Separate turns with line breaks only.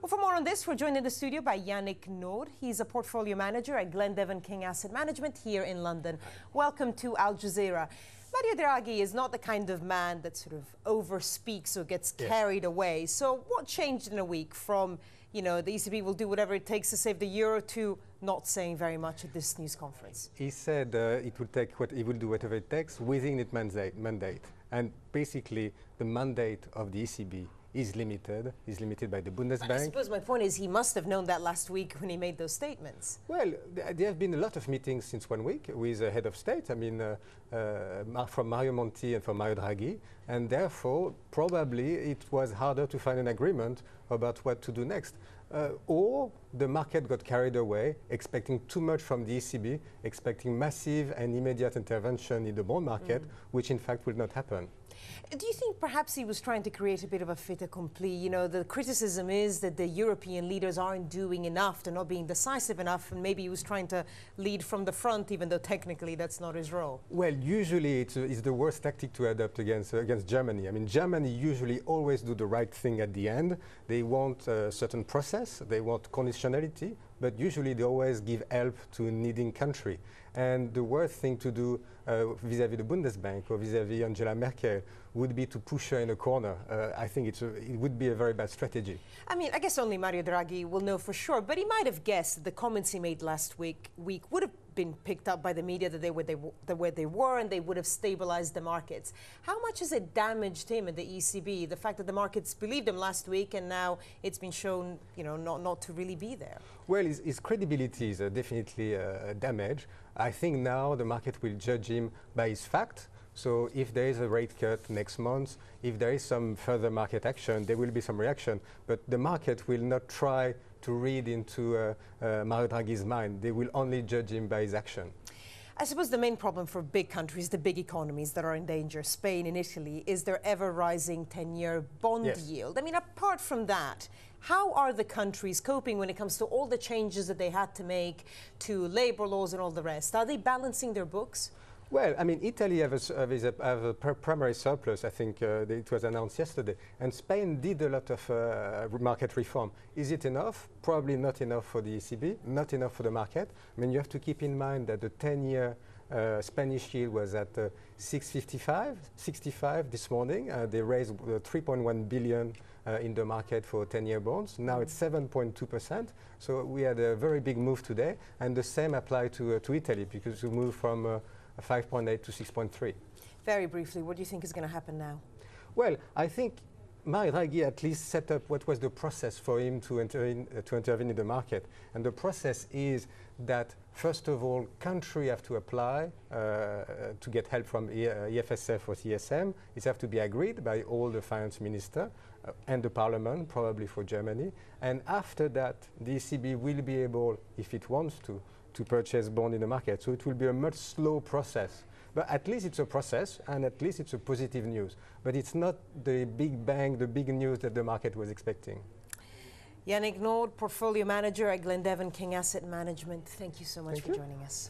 Well, for more on this, we're joined in the studio by Yannick Naud. He's a portfolio manager at Glendevan King Asset Management here in London. Welcome to Al Jazeera. Mario Draghi is not the kind of man that sort of overspeaks or gets carried away. So what changed in a week from, the ECB will do whatever it takes to save the euro to not saying very much at this news conference?
He said he will do whatever it takes within its mandate. And basically, the mandate of the ECB is limited by the Bundesbank.
I suppose my point is he must have known that last week when he made those statements.
Well, there have been a lot of meetings since 1 week with the head of state, from Mario Monti and from Mario Draghi, and therefore probably it was harder to find an agreement about what to do next. Or the market got carried away, expecting too much from the ECB, expecting massive and immediate intervention in the bond market, which in fact will not happen.
Do you think perhaps he was trying to create a bit of a fait accompli? The criticism is that the European leaders aren't doing enough, they're not being decisive enough, and maybe he was trying to lead from the front, even though technically that's not his role.
Well, usually it's the worst tactic to adopt against Germany. Germany usually always do the right thing at the end. They want a certain process, they want conditionality, but usually they always give help to a needing country. And the worst thing to do vis-à-vis the Bundesbank or vis-à-vis Angela Merkel would be to push her in a corner. I think it would be a very bad strategy.
I guess only Mario Draghi will know for sure, but he might have guessed that the comments he made last week would have been picked up by the media that where they were, and they would have stabilized the markets. How much has it damaged him at the ECB, the fact that the markets believed him last week and now it's been shown, not to really be there?
Well, his credibility is definitely damaged. I think now the market will judge him by his fact. So if there is a rate cut next month, if there is some further market action, there will be some reaction. But the market will not try to read into Mario Draghi's mind. They will only judge him by his action.
I suppose the main problem for big countries, the big economies that are in danger, Spain and Italy, is their ever-rising 10-year bond yield. Apart from that, how are the countries coping when it comes to all the changes that they had to make to labor laws and all the rest? Are they balancing their books?
Well, Italy have a primary surplus. I think it was announced yesterday. And Spain did a lot of market reform. Is it enough? Probably not enough for the ECB, not enough for the market. You have to keep in mind that the 10-year Spanish yield was at 65 this morning. They raised 3.1 billion in the market for 10-year bonds. Now it's 7.2%. So we had a very big move today. And the same applied to Italy, because we moved from 5.8 to 6.3.
Very briefly, what do you think is going to happen now?
Well, I think Mario Draghi at least set up what was the process for him to intervene in the market. And the process is that, first of all, countries have to apply to get help from EFSF or CSM. It has to be agreed by all the finance ministers and the parliament, probably for Germany. And after that, the ECB will be able, if it wants to purchase bond in the market. So it will be a much slow process. But at least it's a process, and at least it's a positive news. But it's not the big bang, the big news that the market was expecting.
Yannick Naud, portfolio manager at Glendevan King Asset Management. Thank you so much for joining us.